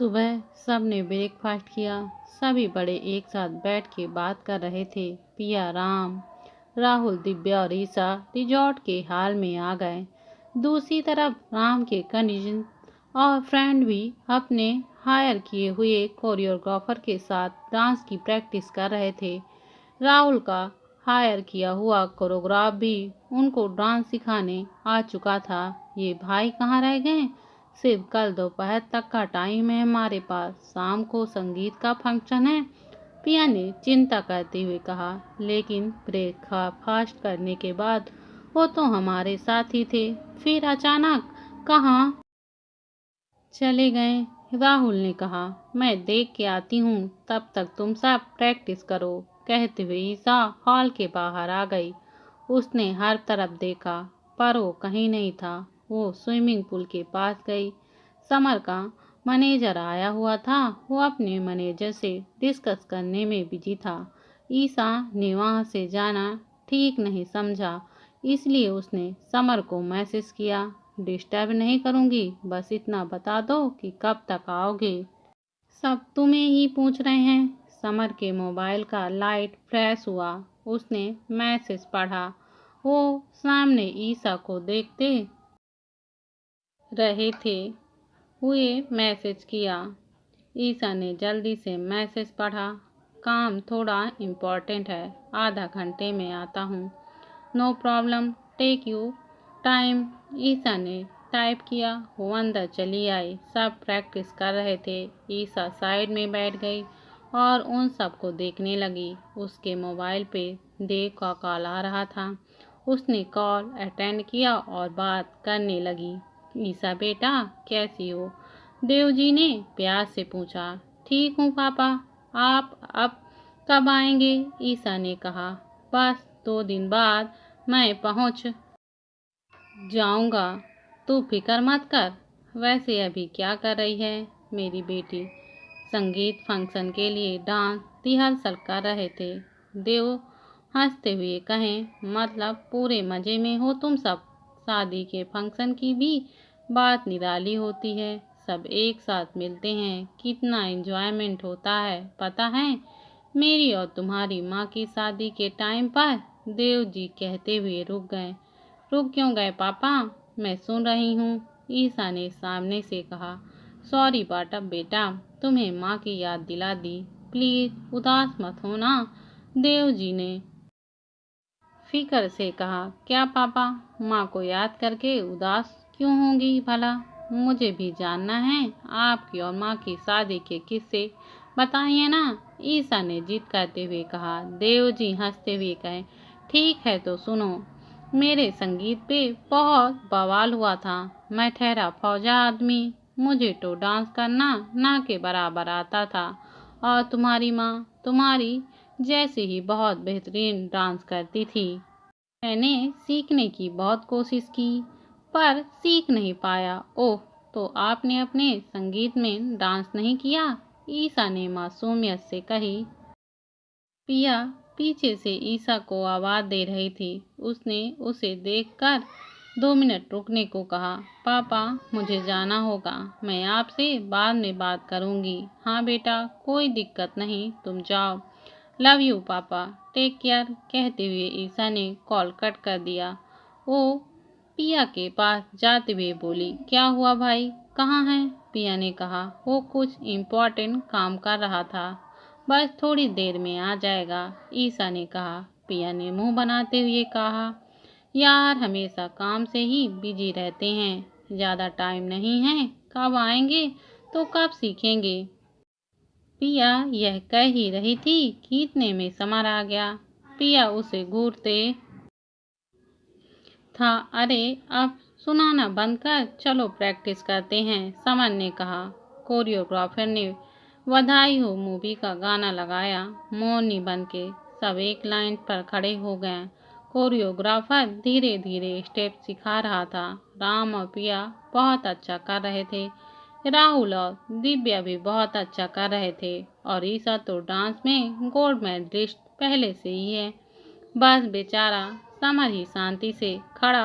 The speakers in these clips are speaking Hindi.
सुबह सबने ब्रेकफास्ट किया। सभी बड़े एक साथ बैठ के बात कर रहे थे। पिया, राम, राहुल, दिव्या और ईसा रिजॉर्ट के हाल में आ गए। दूसरी तरफ राम के कजिन और फ्रेंड भी अपने हायर किए हुए कोरियोग्राफर के साथ डांस की प्रैक्टिस कर रहे थे। राहुल का हायर किया हुआ कोरियोग्राफ भी उनको डांस सिखाने आ चुका था। ये भाई कहाँ रह गए? सिर्फ कल दोपहर तक का टाइम है हमारे पास, शाम को संगीत का फंक्शन है, पिया ने चिंता करते हुए कहा। लेकिन ब्रेकफास्ट करने के बाद वो तो हमारे साथ ही थे, फिर अचानक कहाँ चले गए? राहुल ने कहा। मैं देख के आती हूँ, तब तक तुम सब प्रैक्टिस करो, कहते हुए ईसा हॉल के बाहर आ गई। उसने हर तरफ देखा पर वो कहीं नहीं था। वो स्विमिंग पूल के पास गई। समर का मैनेजर आया हुआ था। वो अपने मैनेजर से डिस्कस करने में बिजी था। ईसा ने वहां से जाना ठीक नहीं समझा, इसलिए उसने समर को मैसेज किया, डिस्टर्ब नहीं करूंगी, बस इतना बता दो कि कब तक आओगे। सब तुम्हें ही पूछ रहे हैं। समर के मोबाइल का लाइट फ्लैश हुआ। उसने मैसेज पढ़ा। वो सामने ईसा को देखते रहे थे। हुए मैसेज किया। ईसा ने जल्दी से मैसेज पढ़ा। काम थोड़ा इम्पोर्टेंट है, आधा घंटे में आता हूँ। No problem, take you time, Isa ने टाइप किया। वो अंदर चली आई। सब प्रैक्टिस कर रहे थे। ईसा साइड में बैठ गई और उन सबको देखने लगी। उसके मोबाइल पे देव का कॉल आ रहा था। उसने कॉल अटेंड किया और बात करने लगी। ईसा बेटा, कैसी हो? देव जी ने प्यार से पूछा। ठीक हूँ पापा, आप अब कब आएंगे? ईसा ने कहा। बस 2 दिन बाद मैं पहुँच जाऊंगा, तू फिक्र मत कर। वैसे अभी क्या कर रही है मेरी बेटी? संगीत फंक्शन के लिए डांस रिहर्सल कर रहे थे। देव हंसते हुए कहें, मतलब पूरे मजे में हो तुम सब? शादी के फंक्शन की भी बात निराली होती है। सब एक साथ मिलते हैं, कितना एंजॉयमेंट होता है पता है? मेरी और तुम्हारी माँ की शादी के टाइम पर देव जी कहते हुए रुक गए। रुक क्यों गए पापा? मैं सुन रही हूँ, ईसा ने सामने से कहा। सॉरी बाटा बेटा, तुम्हें माँ की याद दिला दी। प्लीज उदास मत होना, देव जी ने फिक्र से कहा। क्या पापा, माँ को याद करके उदास क्यों होंगी भला? मुझे भी जानना है। आपकी और माँ की शादी के किस्से बताइए ना, ईसा ने जिद करते हुए कहा। देव जी हंसते हुए कहे, ठीक है तो सुनो। मेरे संगीत पे बहुत बवाल हुआ था। मैं ठहरा फौजा आदमी, मुझे तो डांस करना ना के बराबर आता था। और तुम्हारी माँ तुम्हारी जैसे ही बहुत बेहतरीन डांस करती थी। मैंने सीखने की बहुत कोशिश की पर सीख नहीं पाया। ओह, तो आपने अपने संगीत में डांस नहीं किया? ईसा ने मासूमियत से कही। पिया पीछे से ईसा को आवाज दे रही थी। उसने उसे देखकर 2 मिनट रुकने को कहा। पापा, मुझे जाना होगा, मैं आपसे बाद में बात करूंगी। हाँ बेटा, कोई दिक्कत नहीं, तुम जाओ। लव यू पापा, टेक केयर, कहते हुए ईसा ने कॉल कट कर दिया। वो पिया के पास जाते हुए बोली, क्या हुआ भाई, कहाँ है? पिया ने कहा, वो कुछ इम्पोर्टेंट काम कर रहा था, बस थोड़ी देर में आ जाएगा, ईसा ने कहा। पिया ने मुंह बनाते हुए कहा, यार हमेशा काम से ही बिजी रहते हैं, ज़्यादा टाइम नहीं है, कब आएंगे तो कब सीखेंगे? पिया यह कह ही रही थी कि इतने में समर आ गया। पिया उसे घूरते था। अरे अब सुनाना बंद कर, चलो प्रैक्टिस करते हैं, समर ने कहा। कोरियोग्राफर ने बधाई हो मूवी का गाना लगाया। मोरनी बन के सब एक लाइन पर खड़े हो गए। कोरियोग्राफर धीरे धीरे स्टेप सिखा रहा था। राम और पिया बहुत अच्छा कर रहे थे। राहुल और दिव्या भी बहुत अच्छा कर रहे थे और ईसा तो डांस में गोल्ड मेडलिस्ट पहले से ही है। बस बेचारा समर ही शांति से खड़ा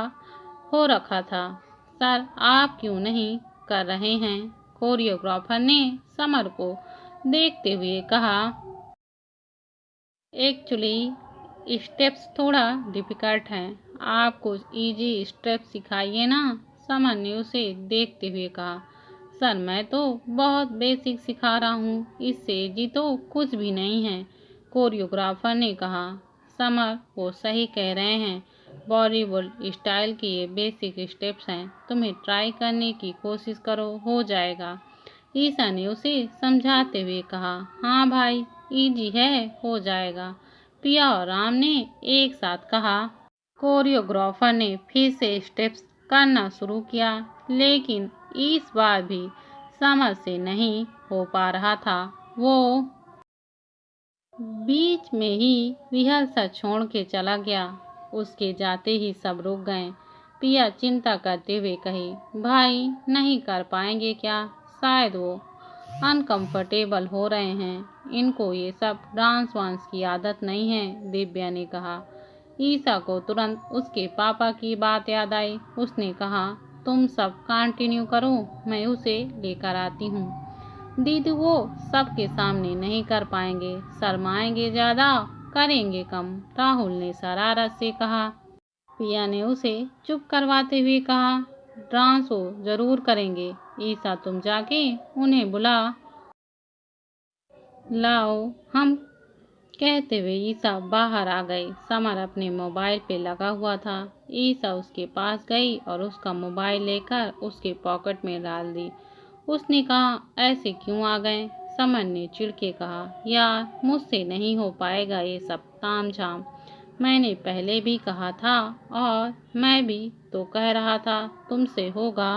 हो रखा था। सर, आप क्यों नहीं कर रहे हैं? कोरियोग्राफर ने समर को देखते हुए कहा, एक्चुअली स्टेप्स थोड़ा डिफिकल्ट हैं, आप कुछ इजी स्टेप्स सिखाइए ना। समर ने उसे देखते हुए कहा, सर मैं तो बहुत बेसिक सिखा रहा हूँ, इससे इजी तो कुछ भी नहीं है। कोरियोग्राफर ने कहा, समर वो सही कह रहे हैं, बॉलीवुड स्टाइल के ये बेसिक स्टेप्स हैं, तुम्हें ट्राई करने की कोशिश करो, हो जाएगा। ईसा ने उसे समझाते हुए कहा, हाँ भाई इजी है, हो जाएगा। पिया और राम ने एक साथ कहा। कोरियोग्राफर ने फिर से स्टेप्स करना शुरू किया, लेकिन इस बार भी समर से नहीं हो पा रहा था। वो बीच में ही रिहर्सल छोड़ के चला गया। उसके जाते ही सब रुक गए। पिया चिंता करते हुए कही, भाई नहीं कर पाएंगे क्या? शायद वो अनकंफर्टेबल हो रहे हैं, इनको ये सब डांस वांस की आदत नहीं है। दिव्या ने कहा। ईसा को तुरंत उसके पापा की बात याद आई। उसने कहा, तुम सब कंटिन्यू करो, मैं उसे लेकर आती हूँ। दीदी वो सबके सामने नहीं कर पाएंगे, शर्माएंगे ज्यादा, करेंगे कम, राहुल ने शरारत से कहा। पिया ने उसे चुप करवाते हुए कहा, डांस वो जरूर करेंगे। ईसा तुम जाके उन्हें बुला लाओ, हम कहते हुए ईसा बाहर आ गई। समर अपने मोबाइल पे लगा हुआ था। ईसा उसके पास गई और उसका मोबाइल लेकर उसके पॉकेट में डाल दी। उसने कहा, ऐसे क्यों आ गए? समर ने चिढ़ के कहा, यार मुझसे नहीं हो पाएगा ये सब ताम झाम, मैंने पहले भी कहा था और मैं भी तो कह रहा था तुमसे होगा।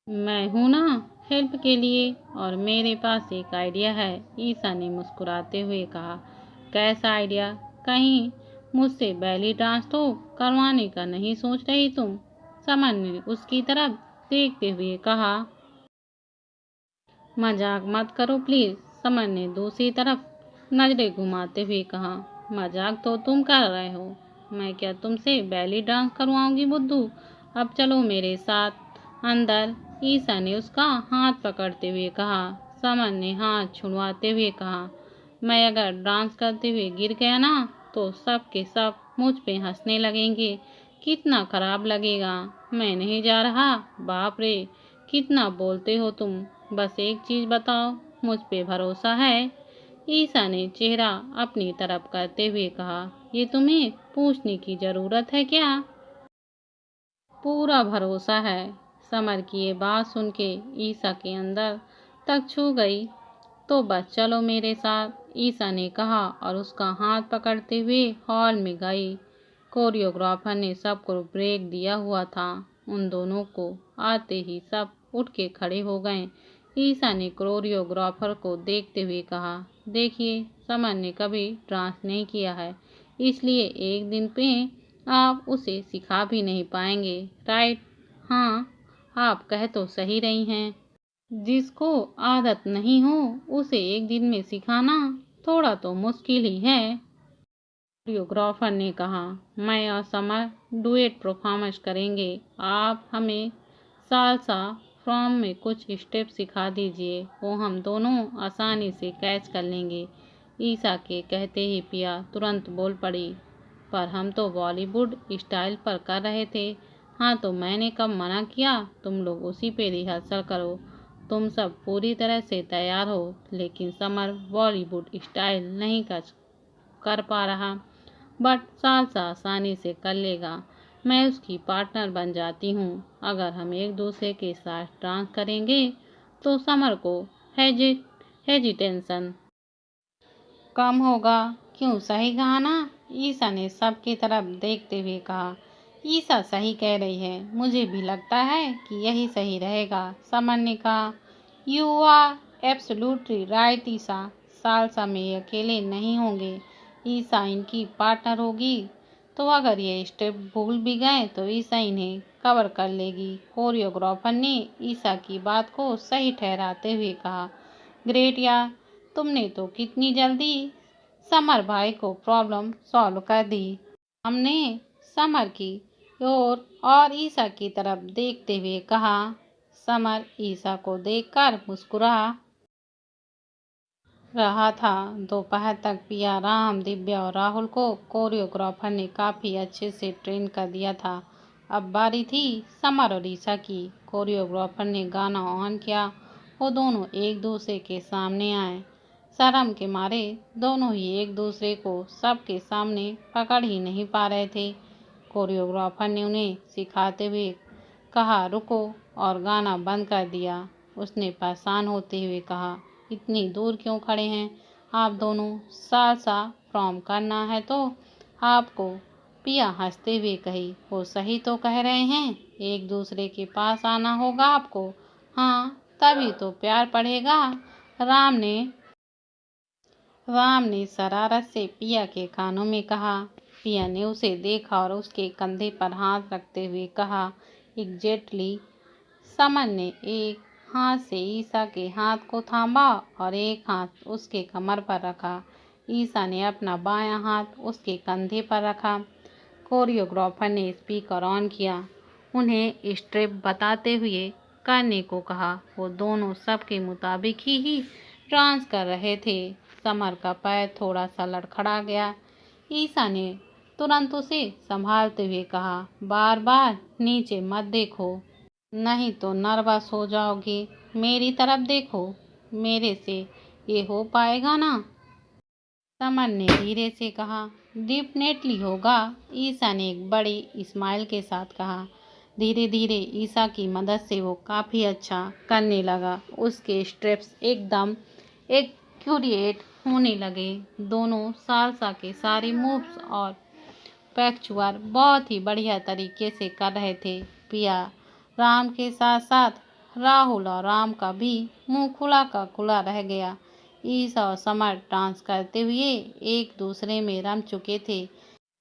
मैं हूं ना हेल्प के लिए, और मेरे पास एक आइडिया है। ईसा ने मुस्कुराते हुए कहा, कैसा आइडिया? कहीं मुझसे बैली डांस तो करवाने का नहीं सोच रही तुम? समर ने उसकी तरफ देखते हुए कहा, मजाक मत करो प्लीज। समर ने दूसरी तरफ नजरें घुमाते हुए कहा, मजाक तो तुम कर रहे हो, मैं क्या तुमसे बैली डांस करवाऊंगी बुद्धू? अब चलो मेरे साथ अंदर। ईसा ने उसका हाथ पकड़ते हुए कहा। समर ने हाथ छुड़वाते हुए कहा, मैं अगर डांस करते हुए गिर गया ना तो सब के सब मुझ पे हंसने लगेंगे, कितना खराब लगेगा। मैं नहीं जा रहा। बाप रे कितना बोलते हो तुम, बस एक चीज बताओ, मुझ पे भरोसा है? ईसा ने चेहरा अपनी तरफ करते हुए कहा, ये तुम्हें पूछने की जरूरत है क्या? पूरा भरोसा है। समर की ये बात सुन के ईसा के अंदर तक छू गई। तो बस चलो मेरे साथ, ईसा ने कहा और उसका हाथ पकड़ते हुए हॉल में गई। कोरियोग्राफर ने सबको ब्रेक दिया हुआ था। उन दोनों को आते ही सब उठ के खड़े हो गए। ईसा ने कोरियोग्राफर को देखते हुए कहा, देखिए समर ने कभी डांस नहीं किया है, इसलिए एक दिन पे आप उसे सिखा भी नहीं पाएंगे, राइट? हाँ, आप कह तो सही रही हैं। जिसको आदत नहीं हो उसे एक दिन में सिखाना थोड़ा तो मुश्किल ही है। कोरियोग्राफर ने कहा, मैं और समर डुएट परफॉर्मेंस करेंगे, आप हमें सालसा फॉर्म में कुछ स्टेप सिखा दीजिए, वो हम दोनों आसानी से कैच कर लेंगे। ईसा के कहते ही पिया तुरंत बोल पड़ी, पर हम तो बॉलीवुड स्टाइल पर कर रहे थे। हाँ तो मैंने कब मना किया, तुम लोग उसी पे रिहर्सल करो। तुम सब पूरी तरह से तैयार हो, लेकिन समर बॉलीवुड स्टाइल नहीं कर पा रहा, बट सालसा आसानी से कर लेगा। मैं उसकी पार्टनर बन जाती हूँ। अगर हम एक दूसरे के साथ डांस करेंगे तो समर को हेजिटेंशन कम होगा। क्यों, सही कहा ना? ईसा ने सबकी तरफ देखते हुए कहा। ईसा सही कह रही है, मुझे भी लगता है कि यही सही रहेगा। समर ने कहा, you are absolutely right Isa, salsa में अकेले नहीं होंगे, ईसा इनकी पार्टनर होगी, तो अगर ये स्टेप भूल भी गए तो ईसा इन्हें कवर कर लेगी। कोरियोग्राफर ने ईसा की बात को सही ठहराते हुए कहा, ग्रेट यार, तुमने तो कितनी जल्दी समर भाई को प्रॉब्लम सॉल्व कर दी। हमने समर की ओर और ईसा की तरफ देखते हुए कहा, समर ईसा को देखकर मुस्कुरा रहा था। दोपहर तक पिया, राम, दिव्या और राहुल को कोरियोग्राफर ने काफ़ी अच्छे से ट्रेन कर दिया था। अब बारी थी समर और ईसा की। कोरियोग्राफर ने गाना ऑन किया। वो दोनों एक दूसरे के सामने आए। शर्म के मारे दोनों ही एक दूसरे को सबके सामने पकड़ ही नहीं पा रहे थे। कोरियोग्राफर ने उन्हें सिखाते हुए कहा रुको, और गाना बंद कर दिया। उसने परेशान होते हुए कहा, इतनी दूर क्यों खड़े हैं आप दोनों? सालसा परफॉर्म करना है तो आपको। पिया हंसते हुए कही, वो सही तो कह रहे हैं, एक दूसरे के पास आना होगा आपको। हाँ, तभी तो प्यार बढ़ेगा। राम ने शरारत से पिया के कानों में कहा। पिया ने उसे देखा और उसके कंधे पर हाथ रखते हुए कहा, एग्जैक्टली। समर ने एक हाथ से ईसा के हाथ को थामा और एक हाथ उसके कमर पर रखा। ईसा ने अपना बायां हाथ उसके कंधे पर रखा। कोरियोग्राफर ने स्पीकर ऑन किया। उन्हें स्टेप बताते हुए करने को कहा। वो दोनों सबके मुताबिक ही डांस कर रहे थे। समर का पैर थोड़ा सा लड़खड़ा गया। ईसा ने तुरंत उसे संभालते हुए कहा, बार बार नीचे मत देखो, नहीं तो नर्वस हो जाओगी। मेरी तरफ देखो, मेरे से ये हो पाएगा ना? समर ने धीरे से कहा, डेफिनेटली होगा। ईसा ने एक बड़ी स्माइल के साथ कहा। धीरे धीरे ईसा की मदद से वो काफ़ी अच्छा करने लगा। उसके स्टेप्स एकदम एक्यूरेट होने लगे। दोनों सालसा के सारे मूव्स और पैक्चुअर बहुत ही बढ़िया तरीके से कर रहे थे। पिया, राम के साथ साथ राहुल और राम का भी मुंह खुला का खुला रह गया। ईसा और समर डांस करते हुए एक दूसरे में रम चुके थे।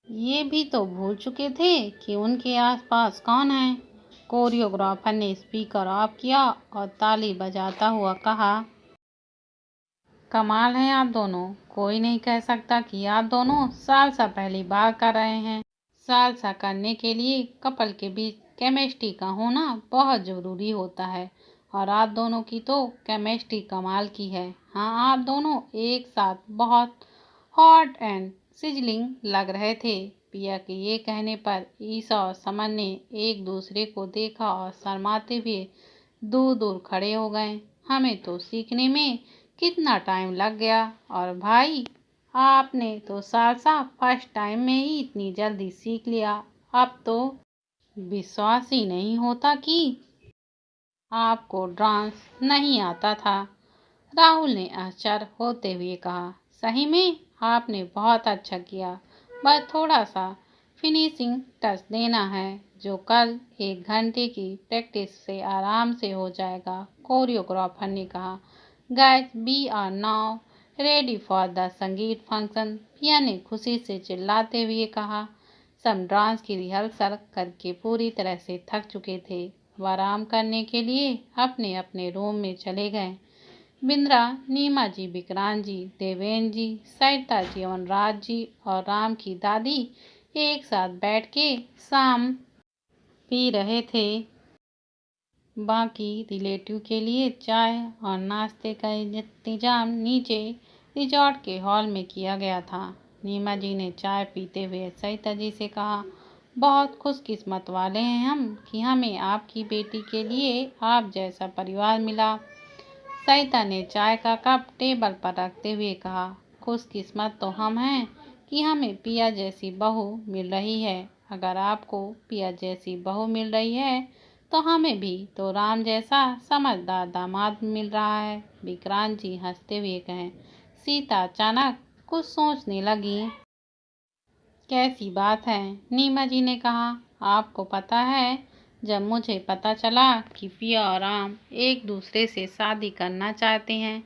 ये भी तो भूल चुके थे कि उनके आसपास कौन है। कोरियोग्राफर ने स्पीकर ऑफ किया और ताली बजाता हुआ कहा, कमाल है आप दोनों। कोई नहीं कह सकता कि आप दोनों सालसा पहली बार कर रहे हैं। सालसा करने के लिए कपल के बीच केमिस्ट्री का होना बहुत ज़रूरी होता है, और आप दोनों की तो केमिस्ट्री कमाल की है। हाँ, आप दोनों एक साथ बहुत हॉट एंड सिजलिंग लग रहे थे। पिया के ये कहने पर ईसा और समर ने एक दूसरे को देखा और शर्माते हुए दूर दूर खड़े हो गए। हमें तो सीखने में कितना टाइम लग गया, और भाई आपने तो सालसा फर्स्ट टाइम में ही इतनी जल्दी सीख लिया। अब तो विश्वास ही नहीं होता कि आपको डांस नहीं आता था। राहुल ने आश्चर्य होते हुए कहा, सही में आपने बहुत अच्छा किया। बस थोड़ा सा फिनिशिंग टच देना है, जो कल 1 घंटे की प्रैक्टिस से आराम से हो जाएगा। कोरियोग्राफर ने कहा, guys we are now ready for the sangeet function. Piya ने खुशी से चिल्लाते हुए कहा। सब डांस की रिहर्सल करके पूरी तरह से थक चुके थे। वह आराम करने के लिए अपने अपने रूम में चले गए। बिंद्रा, नीमा जी, विक्रांत जी, देवेंद्र जी, सरिता जी, वनराज जी और राम की दादी एक साथ बैठ के शाम पी रहे थे। बाकी रिलेटिव के लिए चाय और नाश्ते का इंतजाम नीचे रिजॉर्ट के हॉल में किया गया था। नीमा जी ने चाय पीते हुए सरिता जी से कहा, बहुत खुशकिस्मत वाले हैं हम कि हमें आपकी बेटी के लिए आप जैसा परिवार मिला। सरिता ने चाय का कप टेबल पर रखते हुए कहा, खुशकिस्मत तो हम हैं कि हमें पिया जैसी बहू मिल रही है। अगर आपको पिया जैसी बहू मिल रही है तो हमें भी तो राम जैसा समझदार दामाद मिल रहा है। विक्रांत जी हंसते हुए कहें। सीता अचानक कुछ सोचने लगी। कैसी बात है? नीमा जी ने कहा, आपको पता है, जब मुझे पता चला कि पिया और राम एक दूसरे से शादी करना चाहते हैं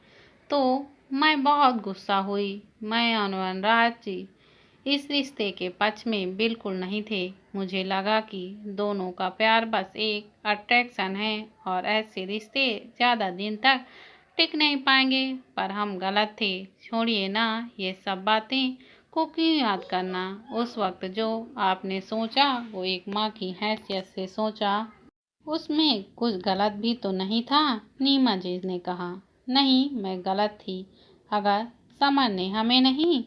तो मैं बहुत गुस्सा हुई। मैं और वनराज जी इस रिश्ते के पक्ष में बिल्कुल नहीं थे। मुझे लगा कि दोनों का प्यार बस एक अट्रैक्शन है और ऐसे रिश्ते ज़्यादा दिन तक टिक नहीं पाएंगे, पर हम गलत थे। छोड़िए ना ये सब बातें को क्यों याद करना। उस वक्त जो आपने सोचा वो एक माँ की हैसियत से सोचा। उसमें कुछ गलत भी तो नहीं था? नीमा जी ने कहा। नहीं, मैं गलत थी। अगर समर ने हमें नहीं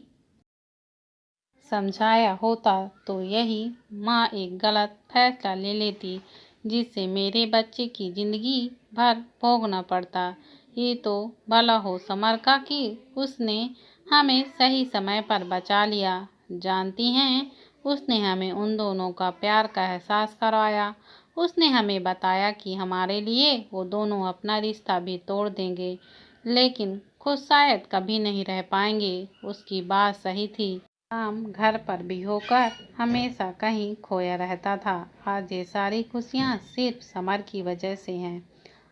समझाया होता तो यही माँ एक गलत फैसला ले लेती जिससे मेरे बच्चे की जिंदगी भर भोगना पड़ता। ये तो भला हो समर का कि उसने हमें सही समय पर बचा लिया। जानती हैं, उसने हमें उन दोनों का प्यार का एहसास करवाया। उसने हमें बताया कि हमारे लिए वो दोनों अपना रिश्ता भी तोड़ देंगे, लेकिन खुद शायद कभी नहीं रह पाएंगे। उसकी बात सही थी। काम घर पर भी होकर हमेशा कहीं खोया रहता था। आज ये सारी खुशियाँ सिर्फ समर की वजह से हैं।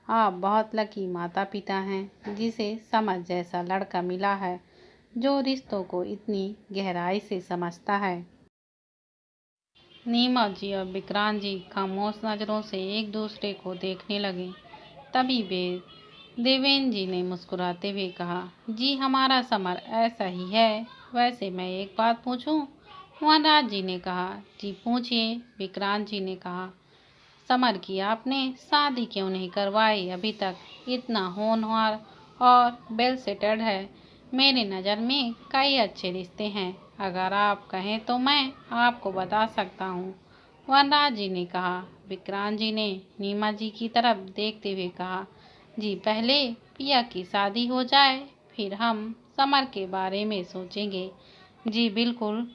आप बहुत लकी माता पिता हैं जिसे समर जैसा लड़का मिला है जो रिश्तों को इतनी गहराई से समझता है। नीमा जी और विक्रांत जी खामोश नजरों से एक दूसरे को देखने लगे। तभी देवेंद्र जी ने मुस्कुराते हुए कहा, जी हमारा समर ऐसा ही है। वैसे मैं एक बात पूछूं? वनराज जी ने कहा। जी पूछिए, विक्रांत जी ने कहा। समर की आपने शादी क्यों नहीं करवाई अभी तक? इतना होनहार और वेल सेटल्ड है। मेरी नज़र में कई अच्छे रिश्ते हैं। अगर आप कहें तो मैं आपको बता सकता हूँ, वनराज जी ने कहा। विक्रांत जी ने नीमा जी की तरफ देखते हुए कहा, जी पहले पिया की शादी हो जाए, फिर हम समर के बारे में सोचेंगे। जी बिल्कुल,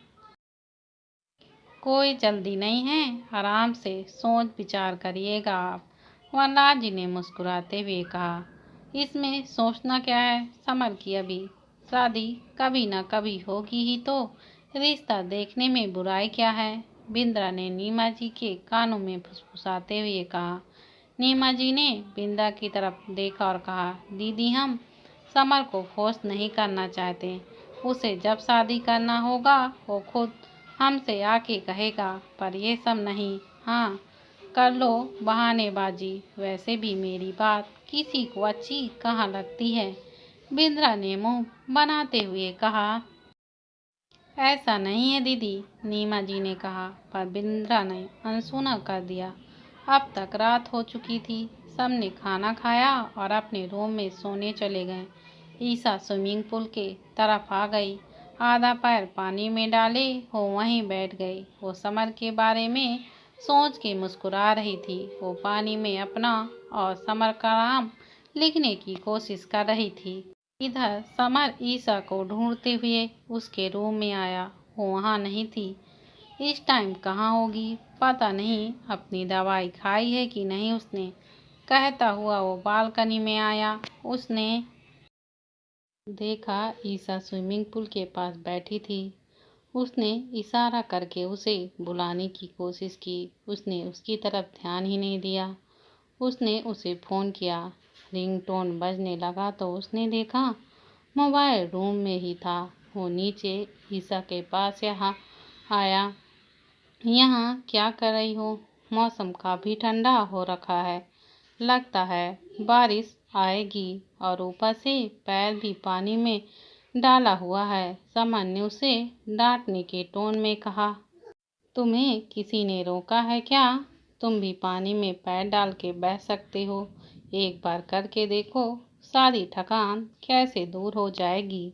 कोई जल्दी नहीं है, आराम से सोच विचार करिएगा आप, वनराज जी ने मुस्कुराते हुए कहा। इसमें सोचना क्या है, समर की अभी शादी कभी ना कभी होगी ही तो रिश्ता देखने में बुराई क्या है? बिंद्रा ने नीमा जी के कानों में फुसफुसाते हुए कहा। नीमा जी ने बिंद्रा की तरफ देखा और कहा, दीदी हम समर को फोर्स नहीं करना चाहते। उसे जब शादी करना होगा वो खुद हमसे आके कहेगा, पर ये सब नहीं। हाँ, कर लो बहानेबाजी। वैसे भी मेरी बात किसी को अच्छी कहाँ लगती है? बिंद्रा ने मुंह बनाते हुए कहा। ऐसा नहीं है दीदी, नीमा जी ने कहा, पर बिंद्रा ने अनसुना कर दिया। अब तक रात हो चुकी थी। सबने खाना खाया और अपने रूम में सोने चले गए। ईसा स्विमिंग पूल के तरफ आ गई। आधा पैर पानी में डाले वो वहीं बैठ गई। वो समर के बारे में सोच के मुस्कुरा रही थी। वो पानी में अपना और समर का नाम लिखने की कोशिश कर रही थी। इधर समर ईसा को ढूंढते हुए उसके रूम में आया। वो वहाँ नहीं थी। इस टाइम कहाँ होगी पता नहीं। अपनी दवाई खाई है कि नहीं उसने, कहता हुआ वो बालकनी में आया। उसने देखा ईसा स्विमिंग पूल के पास बैठी थी। उसने इशारा करके उसे बुलाने की कोशिश की। उसने उसकी तरफ ध्यान ही नहीं दिया। उसने उसे फ़ोन किया। रिंगटोन बजने लगा तो उसने देखा मोबाइल रूम में ही था। वो नीचे ईसा के पास यहाँ आया। यहाँ क्या कर रही हो? मौसम काफ़ी ठंडा हो रखा है, लगता है बारिश आएगी। और ऊपर से पैर भी पानी में डाला हुआ है। समर ने उसे डांटने के टोन में कहा, तुम्हें किसी ने रोका है क्या? तुम भी पानी में पैर डाल के बह सकते हो। एक बार करके देखो, सारी थकान कैसे दूर हो जाएगी।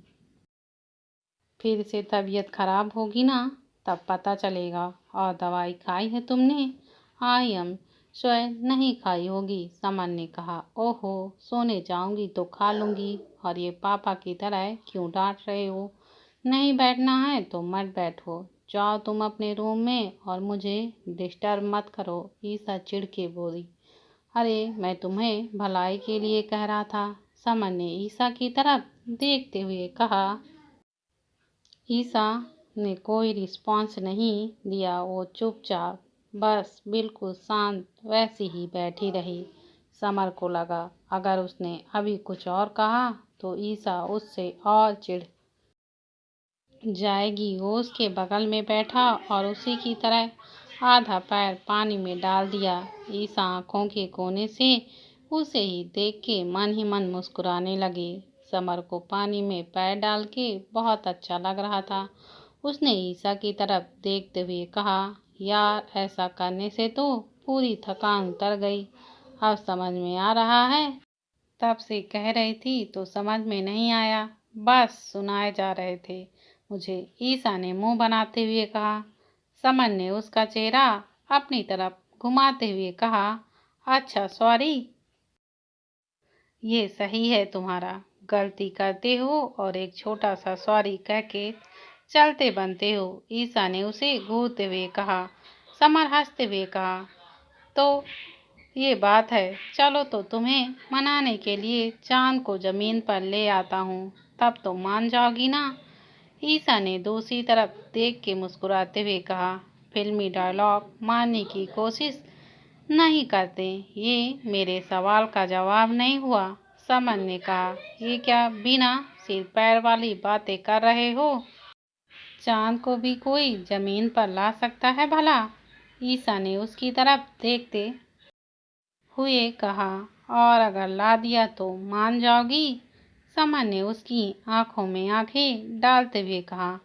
फिर से तबीयत खराब होगी ना, तब पता चलेगा। और दवाई खाई है तुमने? आई एम स्वयं नहीं खाई होगी, समन ने कहा। ओहो, सोने जाऊंगी तो खा लूंगी। और ये पापा की तरह क्यों डांट रहे हो? नहीं बैठना है तो मत बैठो। जाओ तुम अपने रूम में और मुझे डिस्टर्ब मत करो, ईसा चिढ़ के बोली। अरे मैं तुम्हें भलाई के लिए कह रहा था, समन ने ईसा की तरफ देखते हुए कहा। ईसा ने कोई रिस्पॉन्स नहीं दिया। वो चुपचाप बस बिल्कुल शांत वैसी ही बैठी रही। समर को लगा अगर उसने अभी कुछ और कहा तो ईसा उससे और चिढ़ जाएगी। वो उसके बगल में बैठा और उसी की तरह आधा पैर पानी में डाल दिया। ईसा आंखों के कोने से उसे ही देख के मन ही मन मुस्कुराने लगी। समर को पानी में पैर डाल के बहुत अच्छा लग रहा था। उसने ईसा की तरफ देखते हुए कहा, यार ऐसा करने से तो पूरी थकान उतर गई। अब समझ में आ रहा है। तब से कह रही थी तो समझ में नहीं आया, बस सुनाए जा रहे थे मुझे, ईसा ने मुंह बनाते हुए कहा। समर ने उसका चेहरा अपनी तरफ घुमाते हुए कहा, अच्छा सॉरी। ये सही है तुम्हारा, गलती करते हो और एक छोटा सा सॉरी कह के चलते बनते हो, ईसा ने उसे घूरते हुए कहा। समर हंसते हुए कहा, तो ये बात है, चलो तो तुम्हें मनाने के लिए चांद को जमीन पर ले आता हूँ, तब तो मान जाओगी ना। ईसा ने दूसरी तरफ देख के मुस्कुराते हुए कहा, फिल्मी डायलॉग मारने की कोशिश नहीं करते, ये मेरे सवाल का जवाब नहीं हुआ। समन ने कहा, ये क्या बिना सिर पैर वाली बातें कर रहे हो? चांद को भी कोई जमीन पर ला सकता है भला? ईसा ने उसकी तरफ देखते हुए कहा, और अगर ला दिया तो मान जाओगी? समन ने उसकी आंखों में आंखें डालते हुए कहा,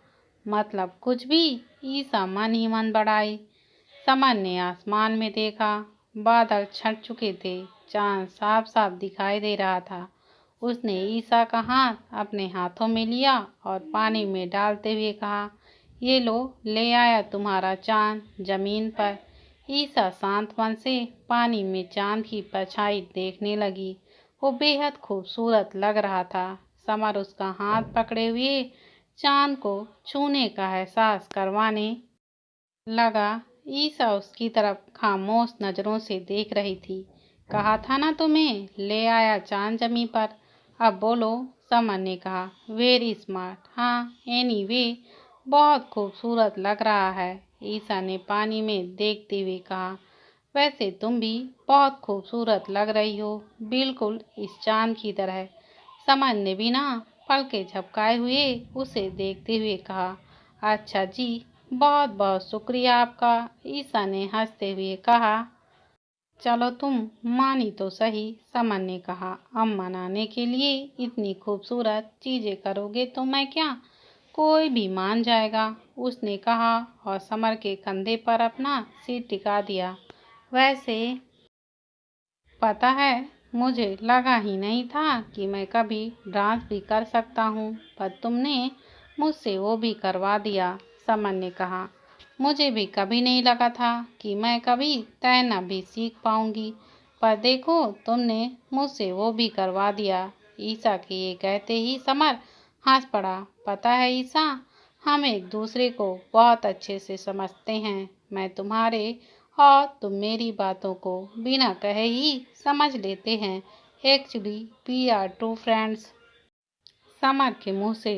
मतलब कुछ भी? ईसा मन ही मन बढ़ाई। समन ने आसमान में देखा, बादल छट चुके थे, चांद साफ साफ दिखाई दे रहा था। उसने ईसा का हाथ अपने हाथों में लिया और पानी में डालते हुए कहा, ये लो, ले आया तुम्हारा चांद जमीन पर। ईसा शांत मन से पानी में चांद की परछाई देखने लगी। वो बेहद खूबसूरत लग रहा था। समर उसका हाथ पकड़े हुए चांद को छूने का एहसास करवाने लगा। ईसा उसकी तरफ खामोश नजरों से देख रही थी। कहा था ना तुम्हें, ले आया चांद जमीन पर, अब बोलो। समर ने कहा, वेरी स्मार्ट। हाँ, एनीवे, बहुत खूबसूरत लग रहा है। ईसा ने पानी में देखते हुए कहा, वैसे तुम भी बहुत खूबसूरत लग रही हो, बिल्कुल इस चांद की तरह। समर ने भी ना पलके झपकाए हुए उसे देखते हुए कहा, अच्छा जी, बहुत बहुत शुक्रिया आपका। ईसा ने हंसते हुए कहा, चलो तुम मानी तो सही। समर ने कहा, अब मनाने के लिए इतनी खूबसूरत चीजें करोगे तो मैं क्या, कोई भी मान जाएगा, उसने कहा और समर के कंधे पर अपना सिर टिका दिया। वैसे पता है, मुझे लगा ही नहीं था कि मैं कभी डांस भी कर सकता हूँ, पर तुमने मुझसे वो भी करवा दिया। समर ने कहा, मुझे भी कभी नहीं लगा था कि मैं कभी तैरना भी सीख पाऊंगी, पर देखो तुमने मुझसे वो भी करवा दिया। ईसा के ये कहते ही समर हंस पड़ा। पता है ईसा, हम एक दूसरे को बहुत अच्छे से समझते हैं। मैं तुम्हारे और तुम मेरी बातों को बिना कहे ही समझ लेते हैं। Actually we are true friends. Samar के मुंह से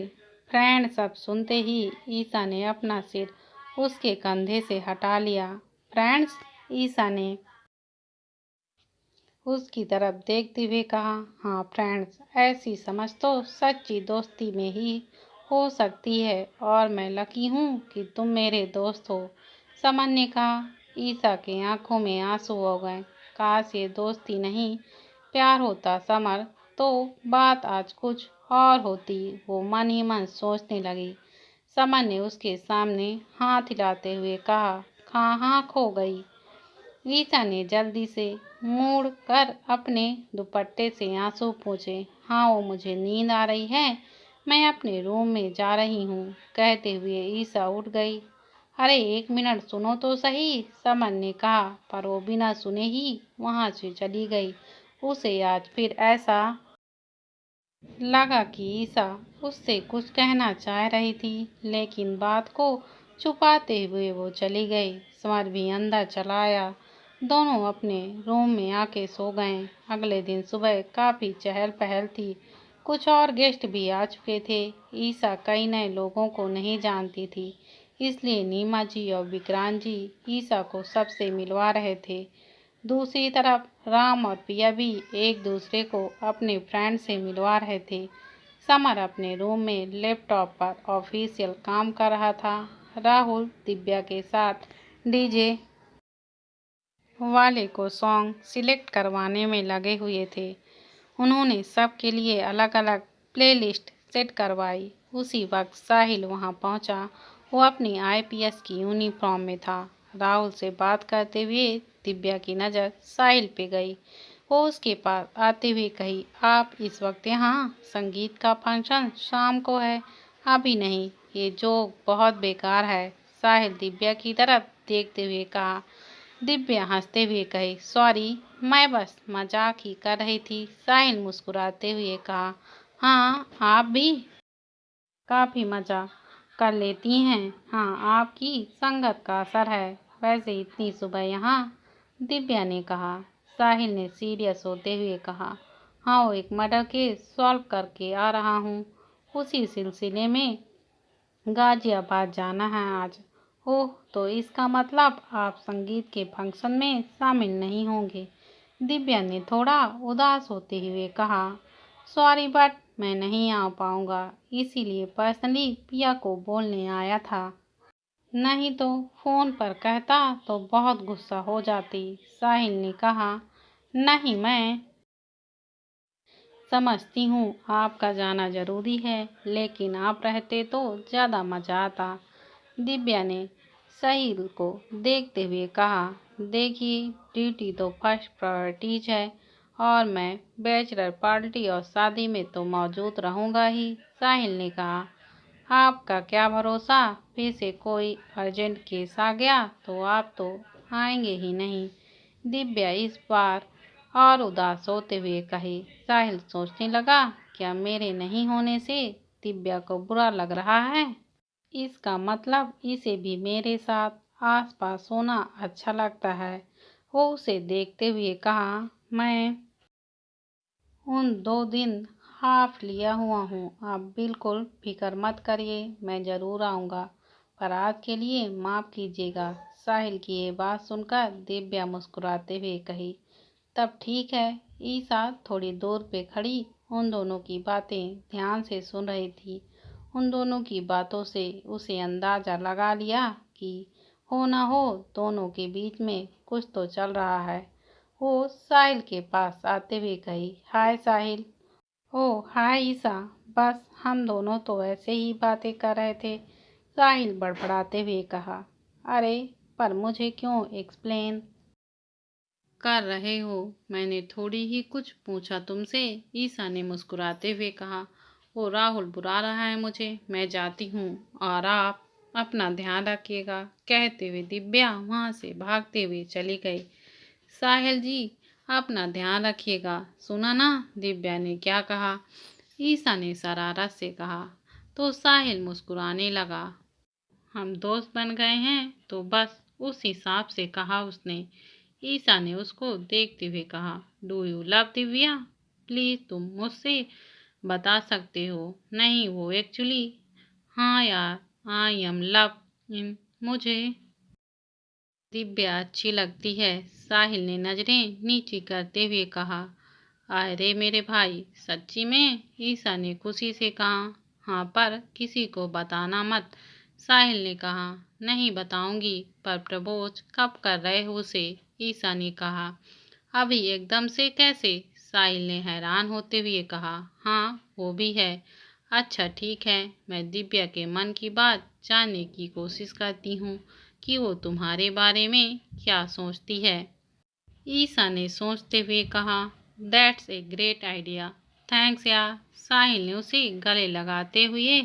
फ्रेंड शब्द सुनते ही ईसा ने अपना सिर उसके कंधे से हटा लिया। फ्रेंड्स? ईसा ने उसकी तरफ देखते हुए कहा, हाँ फ्रेंड्स, ऐसी समझ तो सच्ची दोस्ती में ही हो सकती है, और मैं लकी हूँ कि तुम मेरे दोस्त हो। समर ने कहा। ईसा की आंखों में आंसू हो गए। काश ये दोस्ती नहीं प्यार होता समर, तो बात आज कुछ और होती। वो मन ही मन सोचने लगी। समर ने उसके सामने हाथ हिलाते हुए कहा, कहाँ खो गई? ईसा ने जल्दी से मुड़ कर अपने दुपट्टे से आंसू पोंछे। हाँ, वो मुझे नींद आ रही है, मैं अपने रूम में जा रही हूँ, कहते हुए ईसा उठ गई। अरे एक मिनट सुनो तो सही, समर ने कहा, पर वो बिना सुने ही वहां से चली गई। उसे आज फिर ऐसा लगा कि ईसा उससे कुछ कहना चाह रही थी, लेकिन बात को छुपाते हुए वो चली गई। समर भी अंदर चला आया। दोनों अपने रूम में आके सो गए। अगले दिन सुबह काफी चहल पहल थी। कुछ और गेस्ट भी आ चुके थे। ईसा कई नए लोगों को नहीं जानती थी, इसलिए नीमा जी और विक्रांत जी ईसा को सबसे मिलवा रहे थे। दूसरी तरफ राम और पिया भी एक दूसरे को अपने फ्रेंड से मिलवा रहे थे। समर अपने रूम में लैपटॉप पर ऑफिशियल काम कर रहा था। राहुल दिव्या के साथ डीजे वाले को सॉन्ग सिलेक्ट करवाने में लगे हुए थे। उन्होंने सबके लिए अलग अलग प्लेलिस्ट सेट करवाई। उसी वक्त साहिल वहां पहुंचा। वो अपनी आईपीएस की यूनिफॉर्म में था। राहुल से बात करते हुए दिव्या की नज़र साहिल पे गई। वो उसके पास आते हुए कही, आप इस वक्त यहाँ? संगीत का फंक्शन शाम को है, अभी नहीं। ये जोक बहुत बेकार है, साहिल दिव्या की तरफ देखते हुए कहा। दिव्या हंसते हुए कही, सॉरी, मैं बस मजाक ही कर रही थी। साहिल मुस्कुराते हुए कहा, हाँ आप भी काफ़ी मज़ा कर लेती हैं। हाँ, आपकी संगत का असर है। वैसे इतनी सुबह यहाँ? दिव्या ने कहा। साहिल ने सीरियस होते हुए कहा, हाँ, वो एक मर्डर केस सॉल्व करके आ रहा हूँ। उसी सिलसिले में गाजियाबाद जाना है आज। ओह, तो इसका मतलब आप संगीत के फंक्शन में शामिल नहीं होंगे? दिव्या ने थोड़ा उदास होते हुए कहा, सॉरी बट मैं नहीं आ पाऊंगा, इसीलिए पर्सनली पिया को बोलने आया था। नहीं तो फोन पर कहता तो बहुत गुस्सा हो जाती। साहिल ने कहा, नहीं, मैं समझती हूँ आपका जाना जरूरी है, लेकिन आप रहते तो ज़्यादा मज़ा आता। दिव्या ने साहिल को देखते हुए कहा, देखिए, ड्यूटी तो फर्स्ट प्रायोरिटीज है और मैं बैचलर पार्टी और शादी में तो मौजूद रहूँगा ही। साहिल ने कहा, आपका क्या भरोसा, फिर से कोई अर्जेंट केस आ गया तो आप तो आएंगे ही नहीं। दिव्या इस बार और उदास होते हुए कही। साहिल सोचने लगा, क्या मेरे नहीं होने से दिव्या को बुरा लग रहा है? इसका मतलब इसे भी मेरे साथ आसपास होना अच्छा लगता है। वो उसे देखते हुए कहा, मैं उन 2 दिन हाफ लिया हुआ हूँ, आप बिल्कुल फिक्र मत करिए, मैं ज़रूर आऊँगा, पर आज के लिए माफ़ कीजिएगा। साहिल की ये बात सुनकर दिव्या मुस्कुराते हुए कही, तब ठीक है। ईसा थोड़ी दूर पे खड़ी उन दोनों की बातें ध्यान से सुन रही थी। उन दोनों की बातों से उसे अंदाजा लगा लिया कि हो ना हो दोनों के बीच में कुछ तो चल रहा है। वो साहिल के पास आते हुए कही, हाय साहिल। ओह हाय ईसा, बस हम दोनों तो ऐसे ही बातें कर रहे थे। साहिल बड़बड़ाते हुए कहा, अरे पर मुझे क्यों एक्सप्लेन कर रहे हो? मैंने थोड़ी ही कुछ पूछा तुमसे। ईसा ने मुस्कुराते हुए कहा, ओ राहुल बुला रहा है मुझे, मैं जाती हूँ और आप अपना ध्यान रखिएगा। कहते हुए दिव्या वहाँ से भागते हुए चली गई। साहिल जी, अपना ध्यान रखिएगा, सुना ना दिव्या ने क्या कहा? ईसा ने शरारत से कहा। तो साहिल मुस्कुराने लगा। हम दोस्त बन गए हैं तो बस उस हिसाब से कहा उसने। ईसा ने उसको देखते हुए कहा, do you love Divya? Please तुम मुझसे बता सकते हो। नहीं, वो एक्चुअली, हाँ यार, आई एम लव इन, मुझे दिव्या अच्छी लगती है। साहिल ने नजरें नीची करते हुए कहा, अरे मेरे भाई, सच्ची में? ईसा ने खुशी से कहा, हाँ, पर किसी को बताना मत। साहिल ने कहा, नहीं बताऊंगी, पर प्रपोज कब कर रहे हो उसे? ईसा ने कहा, अभी एकदम से कैसे? साहिल ने हैरान होते हुए कहा, हाँ वो भी है। अच्छा ठीक है, मैं दिव्या के मन की बात जानने की कोशिश करती हूँ कि वो तुम्हारे बारे में क्या सोचती है। ईसा ने सोचते हुए कहा, that's a great idea, thanks यार। साहिल ने उसे गले लगाते हुए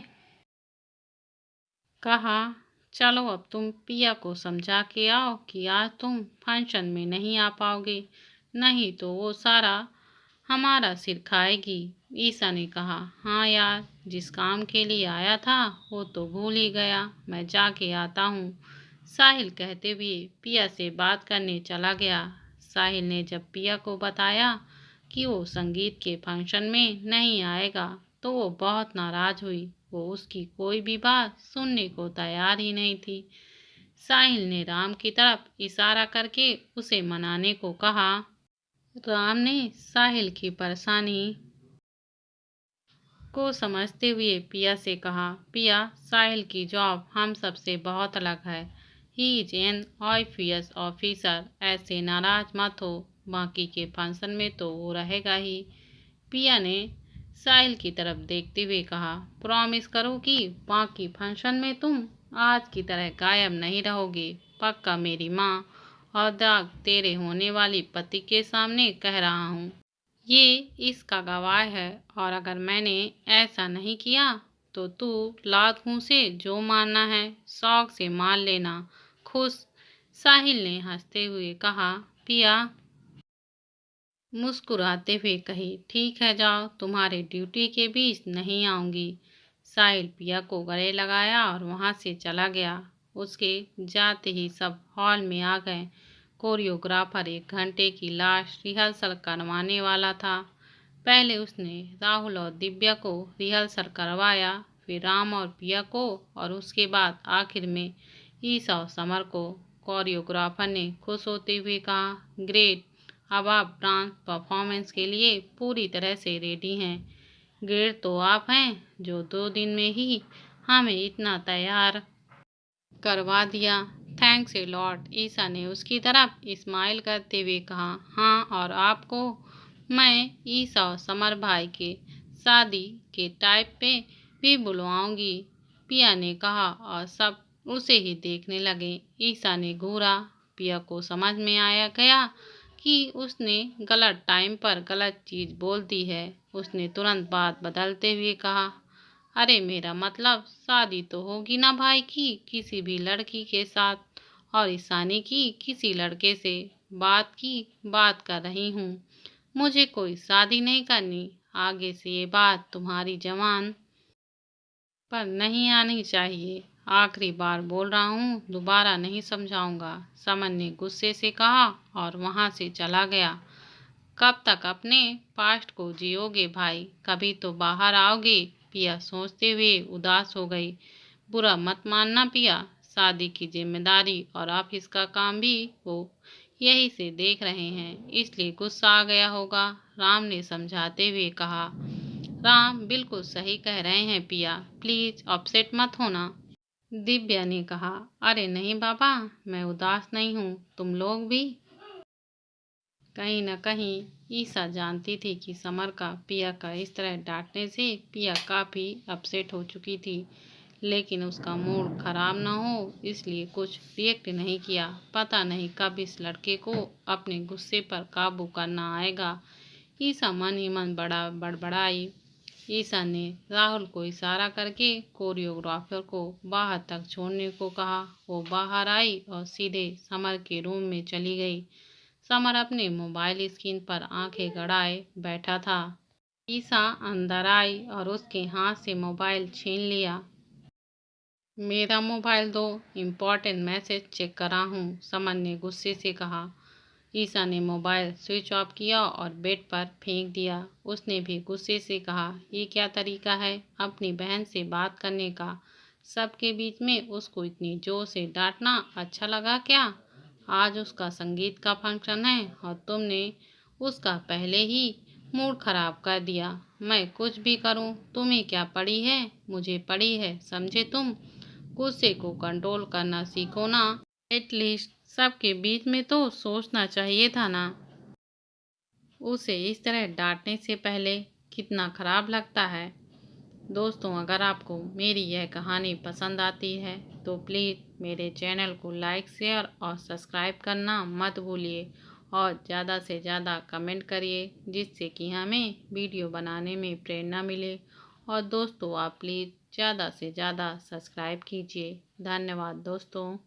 कहा, चलो अब तुम पिया को समझा के आओ कि आज तुम फंक्शन में नहीं आ पाओगे, नहीं तो वो सारा हमारा सिर खाएगी। ईसा ने कहा, हाँ यार, जिस काम के लिए आया था वो तो भूल ही गया, मैं जाके आता हूँ। साहिल कहते हुए पिया से बात करने चला गया। साहिल ने जब पिया को बताया कि वो संगीत के फंक्शन में नहीं आएगा तो वो बहुत नाराज हुई। वो उसकी कोई भी बात सुनने को तैयार ही नहीं थी। साहिल ने राम की तरफ इशारा करके उसे मनाने को कहा। राम ने साहिल की परेशानी को समझते हुए पिया से कहा, पिया, साहिल की जॉब हम सबसे बहुत अलग है। He is an IPS officer, ऐसे नाराज मत हो, बाकी के फंक्शन में तो वो रहेगा ही। पिया ने साहिल की तरफ देखते हुए कहा, प्रॉमिस करो कि बाकी फंक्शन में तुम आज की तरह गायब नहीं रहोगे, पक्का मेरी माँ। और दाग तेरे होने वाली पति के सामने कह रहा हूँ। ये इसका गवाह है, और अगर मैंने ऐसा नहीं किया तो तू लात मुँह से जो मारना है शौक से मार लेना। खुश? साहिल ने हंसते हुए कहा। पिया मुस्कुराते हुए कही, ठीक है जाओ, तुम्हारे ड्यूटी के बीच नहीं आऊंगी। साहिल पिया को गले लगाया और वहां से चला गया। उसके जाते ही सब हॉल में आ गए। कोरियोग्राफर 1 घंटे की लास्ट रिहर्सल करवाने वाला था। पहले उसने राहुल और दिव्या को रिहर्सल करवाया, फिर राम और पिया को, और उसके बाद आखिर में ईशा और समर को। कोरियोग्राफर ने खुश होते हुए कहा, ग्रेट, अब आप डांस परफॉर्मेंस के लिए पूरी तरह से रेडी हैं। ग्रेट तो आप हैं जो 2 दिन में ही हमें इतना तैयार करवा दिया। थैंक्स ए लॉट, ईशा ने उसकी तरफ स्माइल करते हुए कहा। हाँ, और आपको मैं ईशा और समर भाई के शादी के टाइप पे भी बुलवाऊंगी, पिया ने कहा, और सब उसे ही देखने लगे। ईशा ने घूरा। पिया को समझ में आया गया कि उसने गलत टाइम पर गलत चीज बोल दी है। उसने तुरंत बात बदलते हुए कहा, अरे मेरा मतलब शादी तो होगी ना भाई की किसी भी लड़की के साथ, और ईशानी की किसी लड़के से बात कर रही हूँ। मुझे कोई शादी नहीं करनी। आगे से ये बात तुम्हारी जबान पर नहीं आनी चाहिए। आखिरी बार बोल रहा हूँ, दोबारा नहीं समझाऊंगा, समन ने गुस्से से कहा और वहां से चला गया। कब तक अपने पास्ट को जियोगे भाई, कभी तो बाहर आओगे, पिया सोचते हुए उदास हो गई। बुरा मत मानना पिया, शादी की जिम्मेदारी और ऑफिस का काम भी वो यही से देख रहे हैं, इसलिए गुस्सा आ गया होगा, राम ने समझाते हुए कहा। राम बिल्कुल सही कह रहे हैं पिया, प्लीज अपसेट मत होना, दिव्या ने कहा। अरे नहीं बाबा, मैं उदास नहीं हूँ, तुम लोग भी। कहीं न कहीं ईशा जानती थी कि समर का पिया का इस तरह डांटने से पिया काफ़ी अपसेट हो चुकी थी, लेकिन उसका मूड खराब न हो इसलिए कुछ रिएक्ट नहीं किया। पता नहीं कब इस लड़के को अपने गुस्से पर काबू करना आएगा। ईशा मन ही मन बड़ा बड़बड़ाई। ईशा ने राहुल को इशारा करके कोरियोग्राफर को बाहर तक छोड़ने को कहा। वो बाहर आई और सीधे समर के रूम में चली गई। समर अपने मोबाइल स्क्रीन पर आंखें गड़ाए बैठा था। ईशा अंदर आई और उसके हाथ से मोबाइल छीन लिया। मेरा मोबाइल दो, इम्पोर्टेंट मैसेज चेक करा हूँ, समर ने गुस्से से कहा। ईशा ने मोबाइल स्विच ऑफ किया और बेड पर फेंक दिया। उसने भी गुस्से से कहा, ये क्या तरीका है अपनी बहन से बात करने का? सबके बीच में उसको इतनी जोर से डांटना अच्छा लगा क्या? आज उसका संगीत का फंक्शन है और तुमने उसका पहले ही मूड खराब कर दिया। मैं कुछ भी करूं, तुम्हें क्या पड़ी है? मुझे पड़ी है, समझे तुम? गुस्से को कंट्रोल करना सीखो ना। एटलीस्ट सबके बीच में तो सोचना चाहिए था ना। उसे इस तरह डांटने से पहले कितना खराब लगता है। दोस्तों, अगर आपको मेरी यह कहानी पसंद आती है तो प्लीज़ मेरे चैनल को लाइक, शेयर और सब्सक्राइब करना मत भूलिए, और ज़्यादा से ज़्यादा कमेंट करिए जिससे कि हमें वीडियो बनाने में प्रेरणा मिले। और दोस्तों, आप प्लीज़ ज़्यादा से ज़्यादा सब्सक्राइब कीजिए। धन्यवाद दोस्तों।